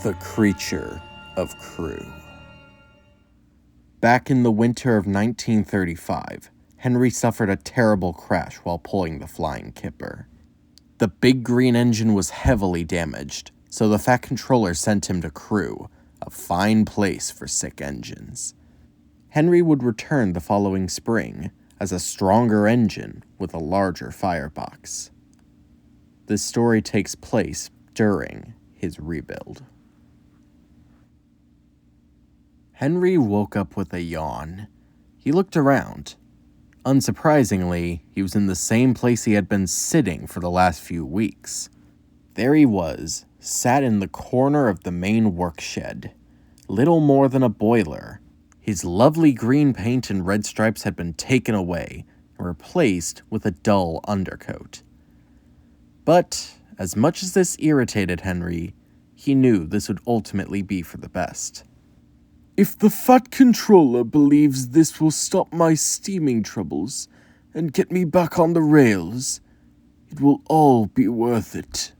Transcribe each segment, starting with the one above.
The Creature of Crewe. Back in the winter of 1935, Henry suffered a terrible crash while pulling the flying kipper. The big green engine was heavily damaged, so the Fat Controller sent him to Crewe, a fine place for sick engines. Henry would return the following spring as a stronger engine with a larger firebox. This story takes place during his rebuild. Henry woke up with a yawn. He looked around. Unsurprisingly, he was in the same place he had been sitting for the last few weeks. There he was, sat in the corner of the main workshed, little more than a boiler. His lovely green paint and red stripes had been taken away and replaced with a dull undercoat. But, as much as this irritated Henry, he knew this would ultimately be for the best. If the Fat Controller believes this will stop my steaming troubles and get me back on the rails, it will all be worth it.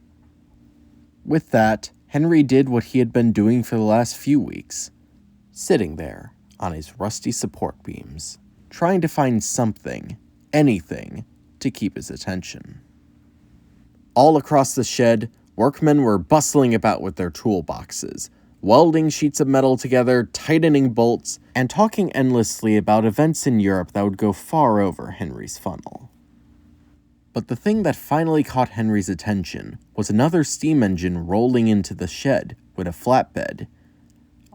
With that, Henry did what he had been doing for the last few weeks, sitting there on his rusty support beams, trying to find something, anything, to keep his attention. All across the shed, workmen were bustling about with their toolboxes, welding sheets of metal together, tightening bolts, and talking endlessly about events in Europe that would go far over Henry's funnel. But the thing that finally caught Henry's attention was another steam engine rolling into the shed with a flatbed.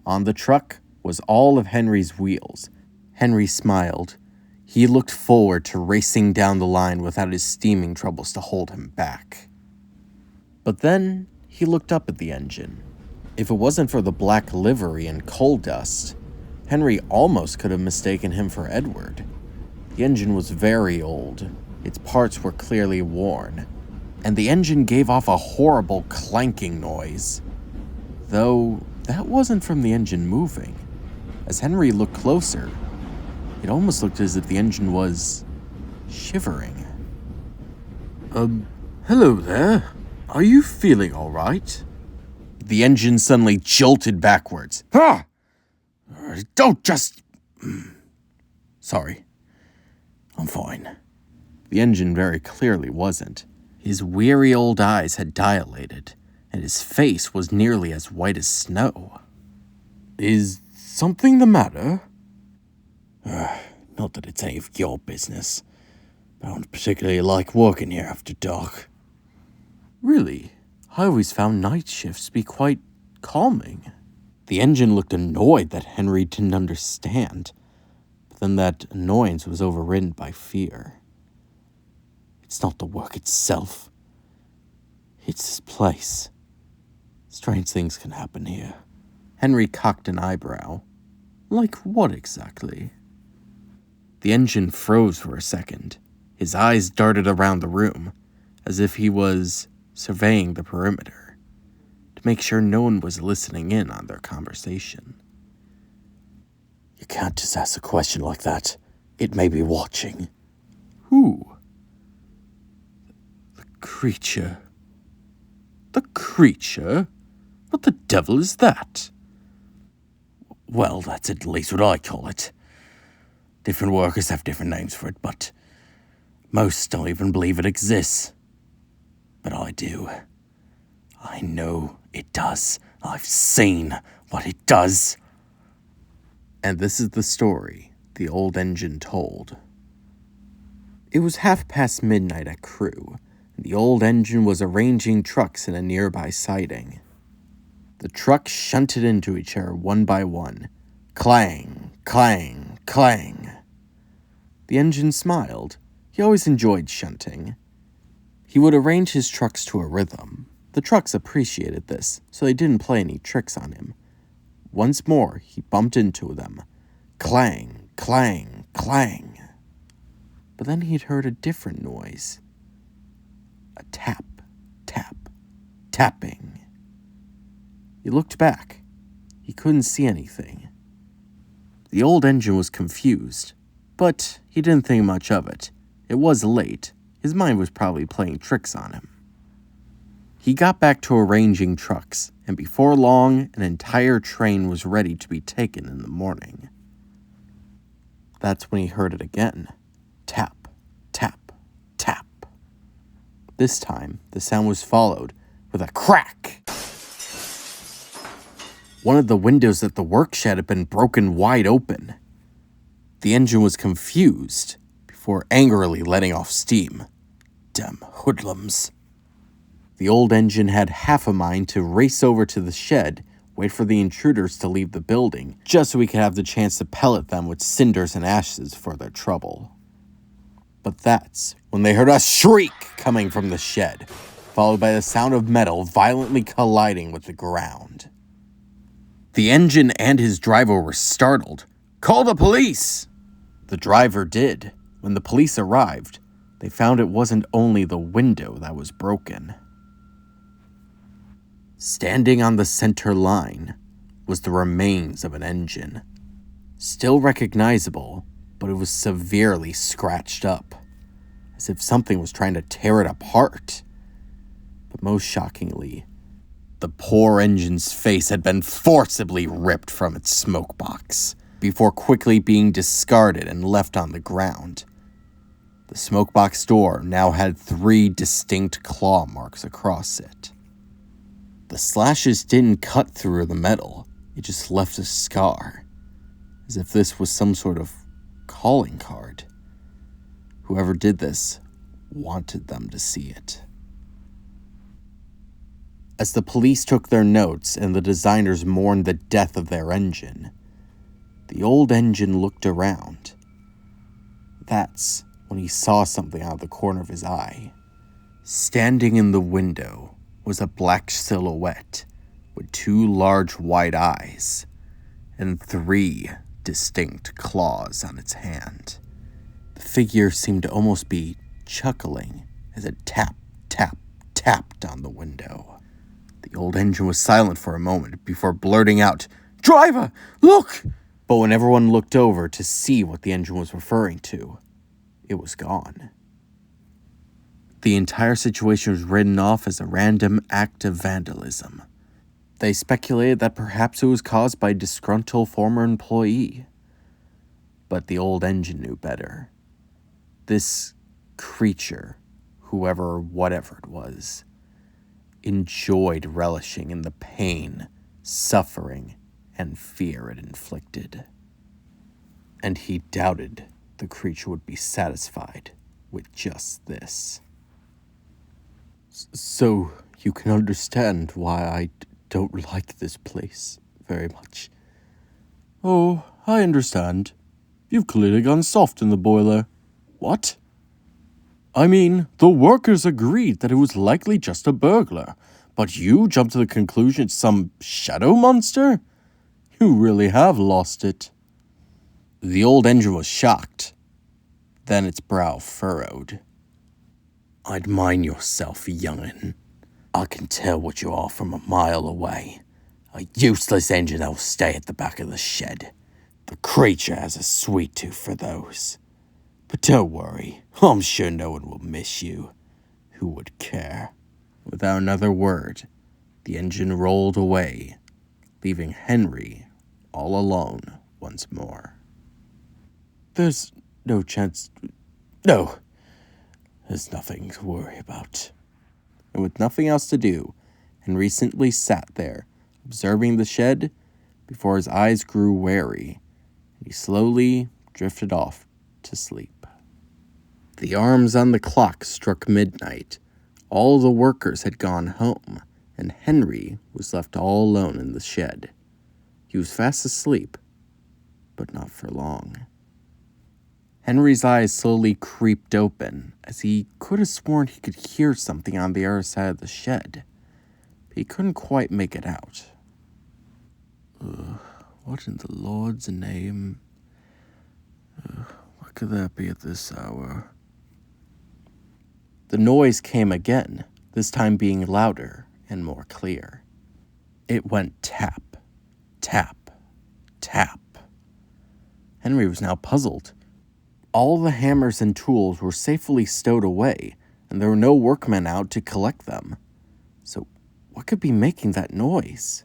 On the truck was all of Henry's wheels. Henry smiled. He looked forward to racing down the line without his steaming troubles to hold him back. But then he looked up at the engine. If it wasn't for the black livery and coal dust, Henry almost could have mistaken him for Edward. The engine was very old, its parts were clearly worn, and the engine gave off a horrible clanking noise. Though that wasn't from the engine moving. As Henry looked closer, it almost looked as if the engine was shivering. Hello there. Are you feeling all right? The engine suddenly jolted backwards. Ah! Don't just... Sorry. I'm fine. The engine very clearly wasn't. His weary old eyes had dilated, and his face was nearly as white as snow. Is something the matter? Not that it's any of your business, but I don't particularly like working here after dark. Really? I always found night shifts be quite calming. The engine looked annoyed that Henry didn't understand, but then that annoyance was overridden by fear. It's not the work itself. It's this place. Strange things can happen here. Henry cocked an eyebrow. Like what exactly? The engine froze for a second. His eyes darted around the room, as if he was surveying the perimeter, to make sure no one was listening in on their conversation. You can't just ask a question like that. It may be watching. Who? The creature. The creature? What the devil is that? Well, that's at least what I call it. Different workers have different names for it, but most don't even believe it exists. But I do. I know it does. I've seen what it does. And this is the story the old engine told. It was midnight at Crewe, and the old engine was arranging trucks in a nearby siding. The trucks shunted into each other one by one. Clang, clang, clang. The engine smiled. He always enjoyed shunting. He would arrange his trucks to a rhythm. The trucks appreciated this, so they didn't play any tricks on him. Once more, he bumped into them. Clang, clang, clang. But then he'd heard a different noise. A tap, tap, tapping. He looked back. He couldn't see anything. The old engine was confused, but he didn't think much of it. It was late. His mind was probably playing tricks on him. He got back to arranging trucks, and before long, an entire train was ready to be taken in the morning. That's when he heard it again. Tap, tap, tap. This time, the sound was followed with a crack. One of the windows at the workshed had been broken wide open. The engine was confused before angrily letting off steam. Damn hoodlums. The old engine had half a mind to race over to the shed, wait for the intruders to leave the building, just so he could have the chance to pellet them with cinders and ashes for their trouble. But that's when they heard a shriek coming from the shed, followed by the sound of metal violently colliding with the ground. The engine and his driver were startled. "Call the police!" The driver did. When the police arrived, they found it wasn't only the window that was broken. Standing on the center line was the remains of an engine. Still recognizable, but it was severely scratched up, as if something was trying to tear it apart. But most shockingly, the poor engine's face had been forcibly ripped from its smoke box, before quickly being discarded and left on the ground. The smoke box door now had 3 distinct claw marks across it. The slashes didn't cut through the metal, it just left a scar, as if this was some sort of calling card. Whoever did this wanted them to see it. As the police took their notes and the designers mourned the death of their engine, the old engine looked around. That's when he saw something out of the corner of his eye. Standing in the window was a black silhouette with 2 large white eyes and 3 distinct claws on its hand. The figure seemed to almost be chuckling as it tapped, tapped, tapped on the window. The old engine was silent for a moment before blurting out, "Driver, look!" But when everyone looked over to see what the engine was referring to, it was gone. The entire situation was written off as a random act of vandalism. They speculated that perhaps it was caused by a disgruntled former employee. But the old engine knew better. This creature, whoever or whatever it was, enjoyed relishing in the pain, suffering, and fear it inflicted. And he doubted the creature would be satisfied with just this. So you can understand why I don't like this place very much. Oh, I understand. You've clearly gone soft in the boiler. What? I mean, the workers agreed that it was likely just a burglar, but you jumped to the conclusion it's some shadow monster? You really have lost it. The old engine was shocked. Then its brow furrowed. I'd mind yourself, young'un. I can tell what you are from a mile away. A useless engine that'll stay at the back of the shed. The creature has a sweet tooth for those. But don't worry, I'm sure no one will miss you. Who would care? Without another word, the engine rolled away, leaving Henry all alone once more. There's no chance... No, there's nothing to worry about. And with nothing else to do, Henry simply sat there, observing the shed, before his eyes grew wary, and he slowly drifted off to sleep. The arms on the clock struck midnight. All the workers had gone home, and Henry was left all alone in the shed. He was fast asleep, but not for long. Henry's eyes slowly creeped open, as he could have sworn he could hear something on the other side of the shed, but he couldn't quite make it out. What in the Lord's name? What could that be at this hour? The noise came again, this time being louder and more clear. It went tap, tap, tap. Henry was now puzzled. All the hammers and tools were safely stowed away, and there were no workmen out to collect them. So What could be making that noise?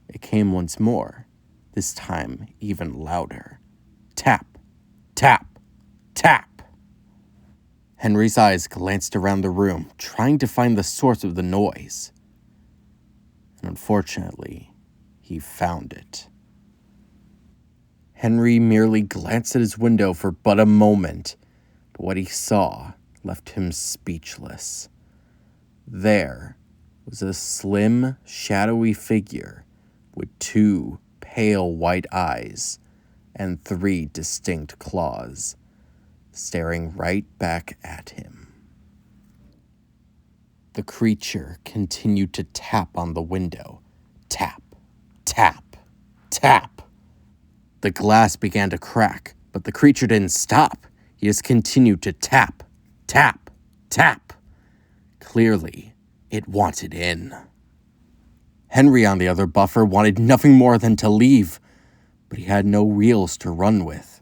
It came once more, this time even louder. Tap, tap, tap. Henry's eyes glanced around the room, trying to find the source of the noise. And unfortunately, he found it. Henry merely glanced at his window for but a moment, but what he saw left him speechless. There was a slim, shadowy figure with 2 pale white eyes and 3 distinct claws, staring right back at him. The creature continued to tap on the window. Tap, tap, tap. The glass began to crack, but the creature didn't stop. He just continued to tap, tap, tap. Clearly, it wanted in. Henry, on the other buffer, wanted nothing more than to leave, but he had no wheels to run with.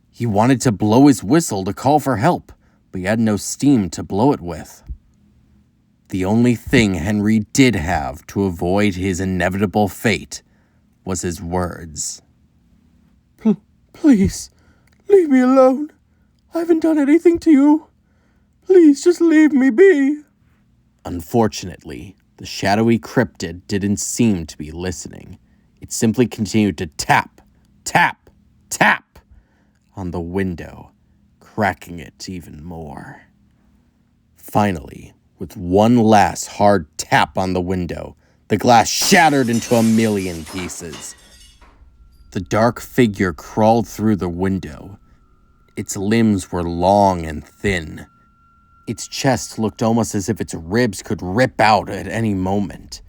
He wanted to blow his whistle to call for help, but he had no steam to blow it with. The only thing Henry did have to avoid his inevitable fate was his words. Please, leave me alone. I haven't done anything to you. Please, just leave me be. Unfortunately, the shadowy cryptid didn't seem to be listening. It simply continued to tap, tap, tap on the window, cracking it even more. Finally, with one last hard tap on the window, the glass shattered into a million pieces. The dark figure crawled through the window. Its limbs were long and thin. Its chest looked almost as if its ribs could rip out at any moment.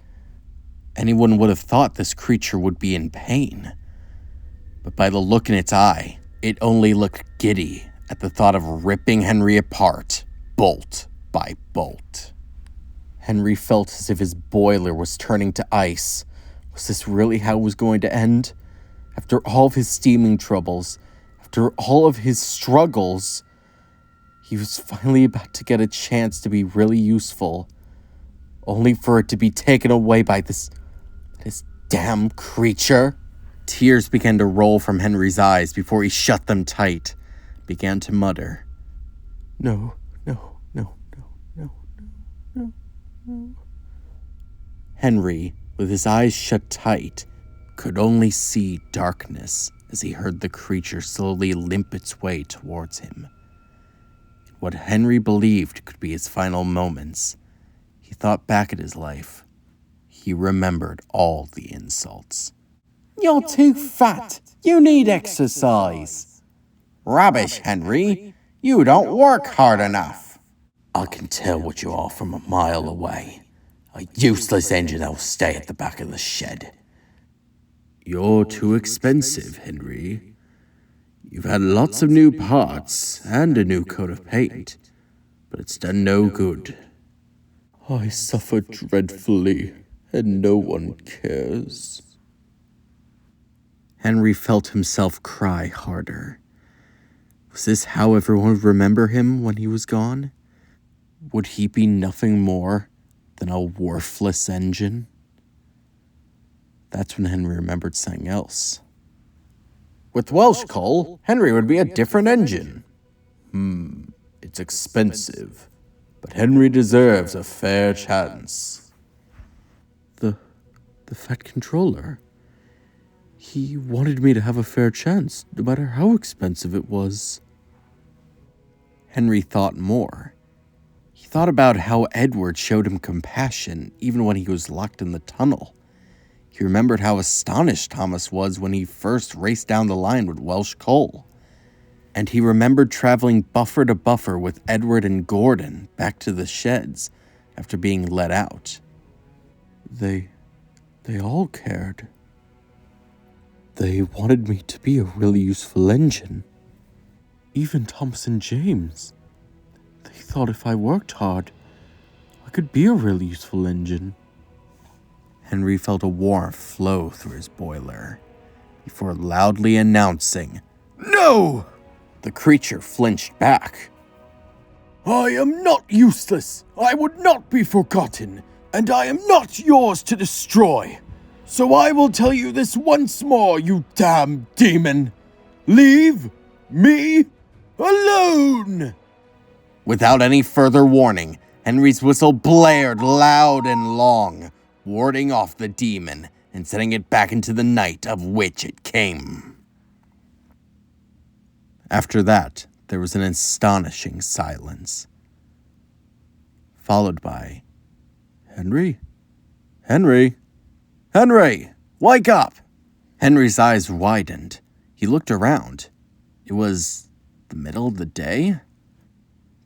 Anyone would have thought this creature would be in pain. But by the look in its eye, it only looked giddy at the thought of ripping Henry apart, bolt by bolt. Henry felt as if his boiler was turning to ice. Was this really how it was going to end? After all of his steaming troubles, after all of his struggles, he was finally about to get a chance to be really useful, only for it to be taken away by this damn creature. Tears began to roll from Henry's eyes before he shut them tight, began to mutter, No, no, no, no, no, no, no. Henry, with his eyes shut tight, could only see darkness as he heard the creature slowly limp its way towards him. In what Henry believed could be his final moments, he thought back at his life. He remembered all the insults. You're too fat. You need exercise. Rubbish, Henry. You don't work hard enough. I can tell what you are from a mile away. A useless engine that'll stay at the back of the shed. You're too expensive, Henry. You've had lots of new parts and a new coat of paint, but it's done no good. I suffer dreadfully, and no one cares. Henry felt himself cry harder. Was this how everyone would remember him when he was gone? Would he be nothing more than a worthless engine? That's when Henry remembered something else. With Welsh coal, Henry would be a different engine. It's expensive, but Henry deserves a fair chance. The Fat Controller. He wanted me to have a fair chance, no matter how expensive it was. Henry thought more. He thought about how Edward showed him compassion even when he was locked in the tunnel. He remembered how astonished Thomas was when he first raced down the line with Welsh coal. And he remembered traveling buffer to buffer with Edward and Gordon back to the sheds after being let out. They all cared. They wanted me to be a really useful engine. Even Thomas and James. They thought if I worked hard, I could be a really useful engine. Henry felt a warmth flow through his boiler before loudly announcing, "No!" The creature flinched back. I am not useless. I would not be forgotten. and I am not yours to destroy. So I will tell you this once more, you damn demon. Leave me alone! Without any further warning, Henry's whistle blared loud and long, warding off the demon and sending it back into the night of which it came. After that, there was an astonishing silence, followed by, "Henry? Henry? Henry! Wake up!" Henry's eyes widened. He looked around. It was the middle of the day?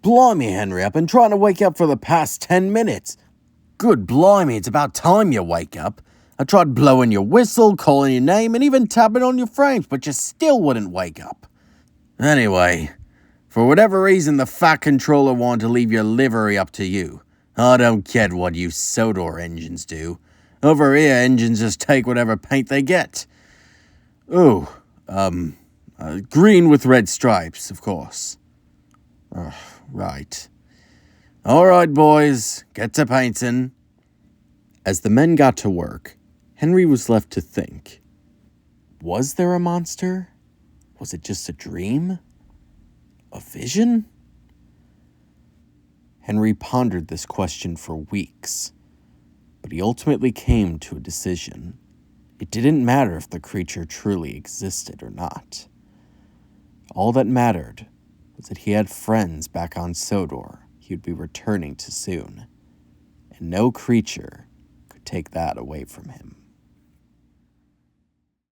"Blimey, Henry, I've been trying to wake you up for the past 10 minutes. Good blimey, it's about time you wake up. I tried blowing your whistle, calling your name, and even tapping on your frames, but you still wouldn't wake up. Anyway, for whatever reason, the Fat Controller wanted to leave your livery up to you. I don't get what you Sodor engines do. Over here, engines just take whatever paint they get. Ooh, green with red stripes, of course. Right. All right, boys, get to painting." As the men got to work, Henry was left to think. Was there a monster? Was it just a dream? A vision? Henry pondered this question for weeks, but he ultimately came to a decision. It didn't matter if the creature truly existed or not. All that mattered was that he had friends back on Sodor he would be returning to soon, and no creature could take that away from him.